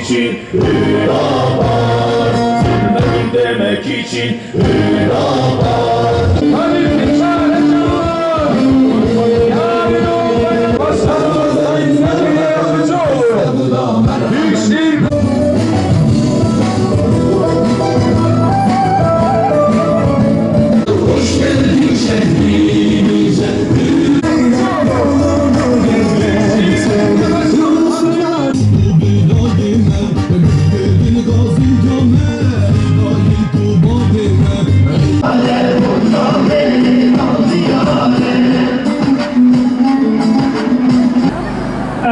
için Hüdavar, zulmedim demek için Hüdavar. Tabii çare çağır, yarın olmayı başlarımızda hizmetine yardımcı olur. Büyükşehir hoş geldin şehrimize.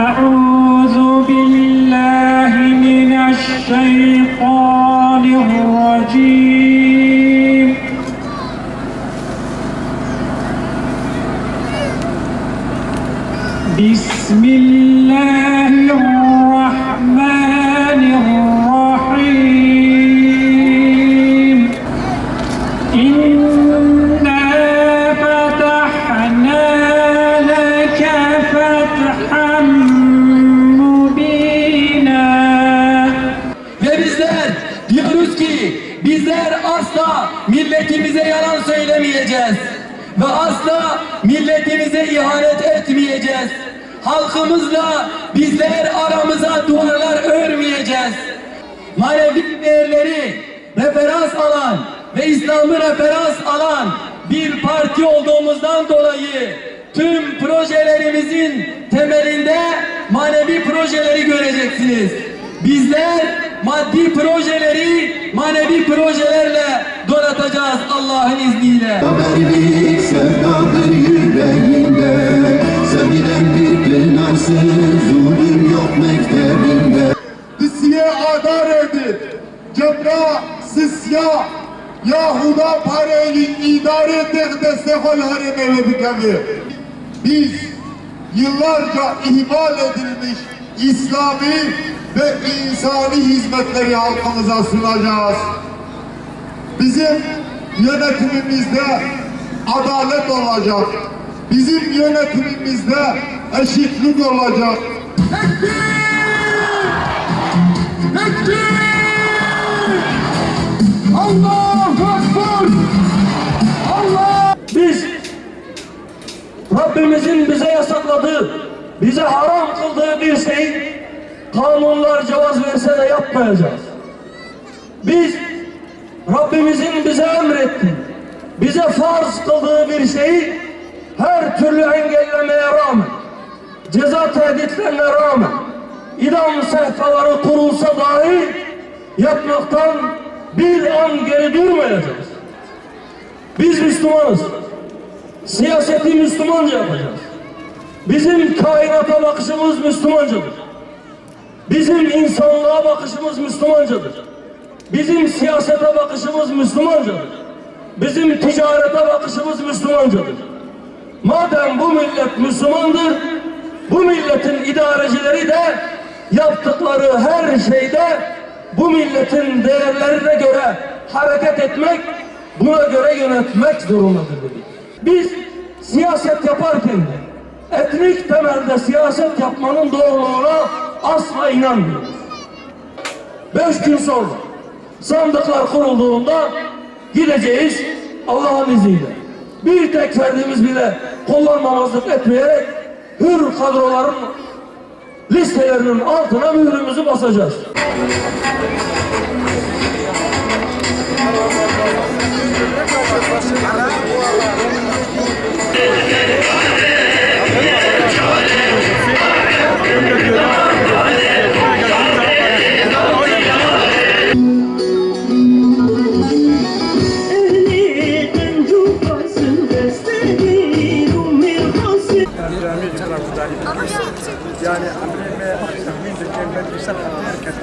أعوذ بالله من الشيطان الرجيم بسم الله الرحمن الرحيم إنا فتحنا لك فتحا مبينا. Ve bizler diyoruz ki bizler asla milletimize yalan söylemeyeceğiz ve asla milletimize ihanet etmeyeceğiz. Halkımızla bizler aramıza duvarlar örmeyeceğiz. Manevi değerleri referans alan ve İslam'ı referans alan bir parti olduğumuzdan dolayı tüm projelerimizin temelinde manevi projeleri göreceksiniz. Bizler maddi projeleri manevi projelerle donatacağız Allah'ın izniyle. Haberlik sevdadır yüreğinde, sevilen bir pınarsın, zulüm yok mektebinde. Disiye adaredir, cebra sisya, Yahuda parayı idare ettik destek ol hareme ve bükemi. Biz yıllarca ihmal edilmiş İslami ve insani hizmetleri halkımıza sunacağız. Bizim yönetimimizde adalet olacak. Bizim yönetimimizde eşitlik olacak. Allahu Ekber! Allah! Biz Rabbimizin bize yasakladığı, bize haram kıldığı bir şeyi kanunlar cevaz verse de yapmayacağız. Biz Rabbimizin bize emrettiği, bize farz kıldığı bir şeyi her türlü engellemeye rağmen, ceza tehditlerine rağmen, idam sehpaları kurulsa dahi yapmaktan bir an geri durmayacağız. Biz Müslümanız. Siyaseti Müslümanca yapacağız. Bizim kainata bakışımız Müslümancadır. Bizim insanlığa bakışımız Müslümancadır. Bizim siyasete bakışımız Müslümancadır. Bizim ticarete bakışımız Müslümancadır. Madem bu millet Müslümandır, bu milletin idarecileri de yaptıkları her şeyde bu milletin değerlerine göre hareket etmek, buna göre yönetmek zorundadır dedik. Biz siyaset yaparken de etnik temelde siyaset yapmanın doğruluğuna asla inanmıyoruz. 5 gün sonra sandıklar kurulduğunda gideceğiz Allah'ın izniyle. Bir tek ferdimiz bile kullanmamazlık etmeyerek hür kadroların listelerinin altına mührümüzü basacağız. يعني عمري ما أكثر من الكلمات بسبب ذلك